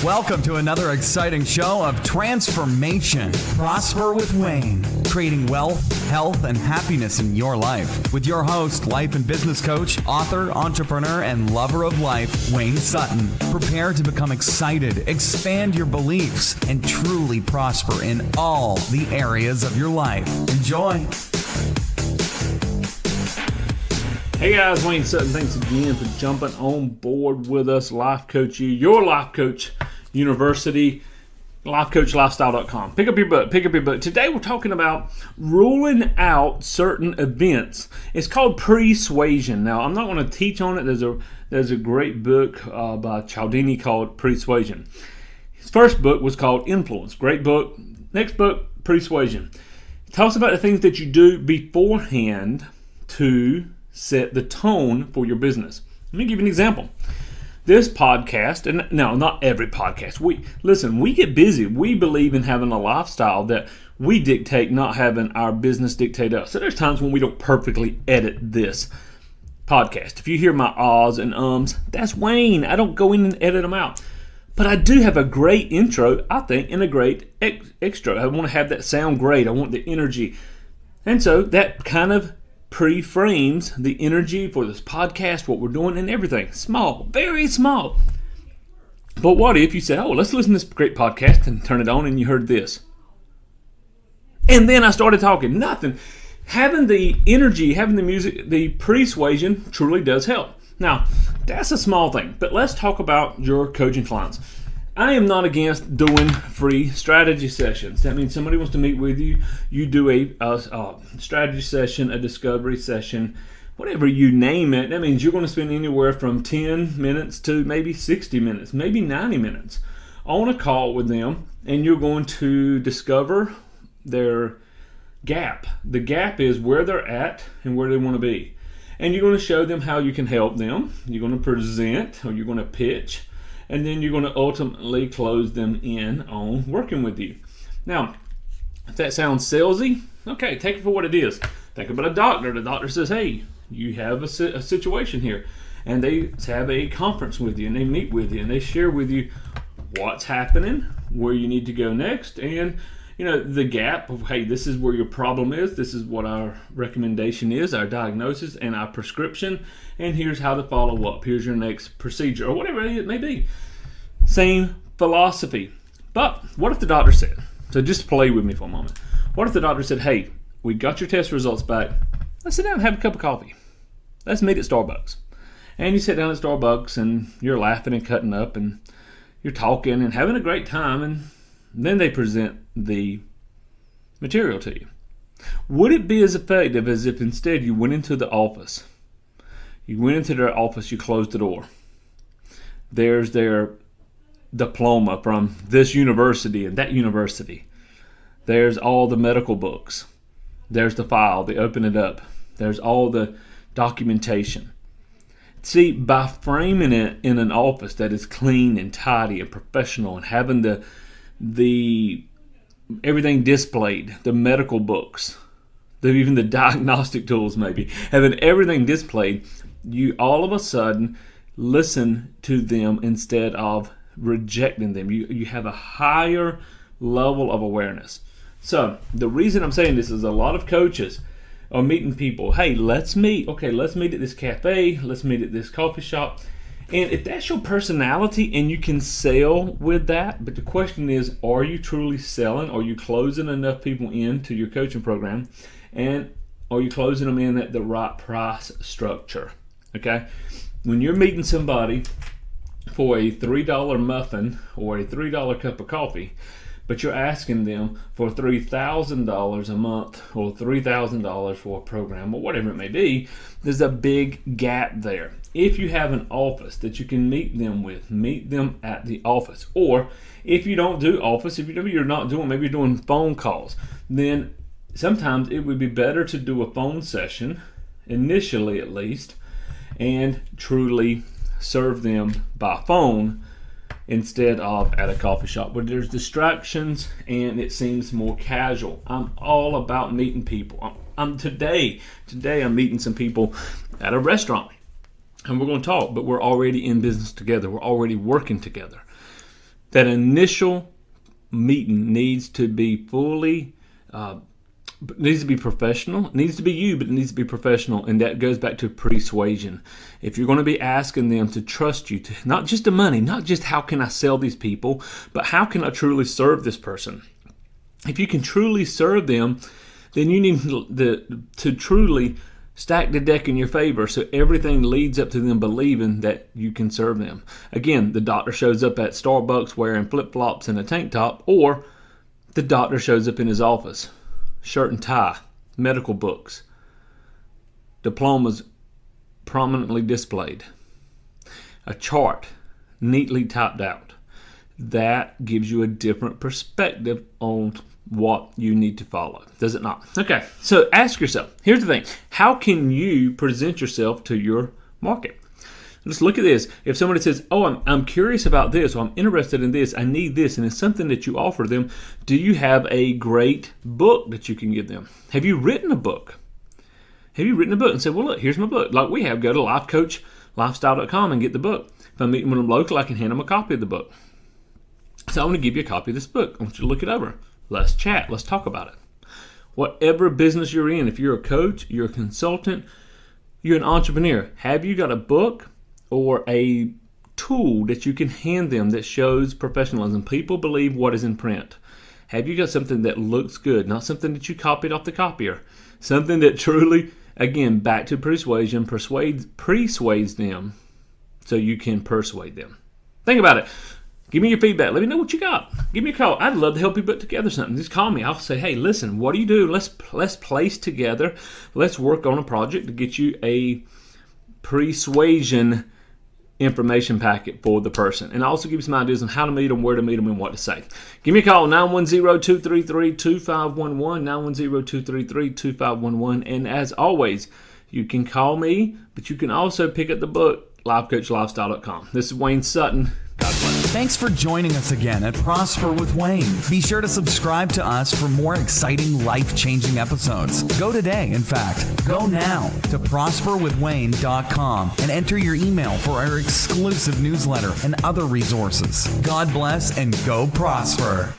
Welcome to another exciting show of transformation. Prosper with Wayne, creating wealth, health, and happiness in your life. With your host, life and business coach, author, entrepreneur, and lover of life, Wayne Sutton. Prepare to become excited, expand your beliefs, and truly prosper in all the areas of your life. Enjoy. Hey guys, Wayne Sutton. Thanks again for jumping on board with us. Life Coach U, your Life Coach University, lifecoachlifestyle.com. Pick up your book. Today we're talking about ruling out certain events. It's called Pre-suade. Now, I'm not going to teach on it. There's a great book by Cialdini called Pre-suade. His first book was called Influence. Great book. Next book, Pre-suade. It talks about the things that you do beforehand to set the tone for your business. Let me give you an example. This podcast, and no, not every podcast. We get busy. We believe in having a lifestyle that we dictate, not having our business dictate us. So there's times when we don't perfectly edit this podcast. If you hear my ahs and ums, that's Wayne. I don't go in and edit them out. But I do have a great intro, I think, and a great extra. I want to have that sound great. I want the energy. And so that kind of pre-frames the energy for this podcast, what we're doing, and everything. Small, very small. But what if you said, let's listen to this great podcast, and turn it on and you heard this. And then I started talking. Nothing. Having the energy, having the music, the persuasion truly does help. Now, that's a small thing, but let's talk about your coaching clients. I am not against doing free strategy sessions. That means somebody wants to meet with you. You do a strategy session, a discovery session, whatever you name it. That means you're going to spend anywhere from 10 minutes to maybe 60 minutes, maybe 90 minutes on a call with them, and you're going to discover their gap. The gap is where they're at and where they want to be. And you're going to show them how you can help them. You're going to present, or you're going to pitch. And then you're going to ultimately close them in on working with you. Now, if that sounds salesy, okay, take it for what it is. Think about a doctor. The doctor says, hey, you have a situation here. And they have a conference with you, and they meet with you, and they share with you what's happening, where you need to go next, and the gap of, hey, this is where your problem is, this is what our recommendation is, our diagnosis and our prescription, and here's how to follow up. Here's your next procedure, or whatever it may be. Same philosophy. But what if the doctor said, so just play with me for a moment. What if the doctor said, hey, we got your test results back. Let's sit down and have a cup of coffee. Let's meet at Starbucks. And you sit down at Starbucks and you're laughing and cutting up and you're talking and having a great time, and then they present the material to you. Would it be as effective as if instead you went into the office? You went into their office, you closed the door. There's their diploma from this university and that university. There's all the medical books. There's the file. They open it up. There's all the documentation. See, by framing it in an office that is clean and tidy and professional, and having the everything displayed, the medical books, even the diagnostic tools, maybe having everything displayed, you all of a sudden listen to them instead of rejecting them. You have a higher level of awareness. So the reason I'm saying this is a lot of coaches are meeting people. Hey, let's meet. Okay, let's meet at this cafe. Let's meet at this coffee shop. And if that's your personality and you can sell with that, but the question is, are you truly selling? Are you closing enough people into your coaching program? And are you closing them in at the right price structure? Okay? When you're meeting somebody for a $3 muffin or a $3 cup of coffee, but you're asking them for $3,000 a month or $3,000 for a program or whatever it may be, there's a big gap there. If you have an office that you can meet them with, meet them at the office. Or if you don't do office, if you're not doing, maybe you're doing phone calls, then sometimes it would be better to do a phone session, initially at least, and truly serve them by phone instead of at a coffee shop where there's distractions and it seems more casual. I'm all about meeting people. Today I'm meeting some people at a restaurant, and we're going to talk, but we're already in business together. We're already working together. That initial meeting needs to be needs to be professional. It needs to be you, but it needs to be professional. And that goes back to persuasion. If you're going to be asking them to trust you, to not just the money, not just how can I sell these people, but how can I truly serve this person? If you can truly serve them, then you need to truly stack the deck in your favor so everything leads up to them believing that you can serve them. Again, the doctor shows up at Starbucks wearing flip-flops and a tank top, or the doctor shows up in his office, shirt and tie, medical books, diplomas prominently displayed, a chart neatly typed out. That gives you a different perspective on what you need to follow, does it not? Okay, so ask yourself, here's the thing, how can you present yourself to your market? Let's look at this. If somebody says, oh, I'm curious about this, or I'm interested in this, I need this, and it's something that you offer them, do you have a great book that you can give them? Have you written a book? Have you written a book and said, well, look, here's my book. Like we have, go to lifecoachlifestyle.com and get the book. If I'm meeting with them local, I can hand them a copy of the book. So I'm going to give you a copy of this book. I want you to look it over. Let's chat. Let's talk about it. Whatever business you're in, if you're a coach, you're a consultant, you're an entrepreneur, have you got a book or a tool that you can hand them that shows professionalism? People believe what is in print. Have you got something that looks good, not something that you copied off the copier? Something that truly, again, back to persuasion, persuades them so you can persuade them. Think about it. Give me your feedback. Let me know what you got. Give me a call. I'd love to help you put together something. Just call me. I'll say, hey, listen, what do you do? Let's place together. Let's work on a project to get you a persuasion information packet for the person. And I'll also give you some ideas on how to meet them, where to meet them, and what to say. Give me a call, 910-233-2511, 910-233-2511. And as always, you can call me, but you can also pick up the book, lifecoachlifestyle.com. This is Wayne Sutton. God bless. Thanks for joining us again at Prosper with Wayne. Be sure to subscribe to us for more exciting, life-changing episodes. Go today, in fact. Go now to prosperwithwayne.com and enter your email for our exclusive newsletter and other resources. God bless and go prosper.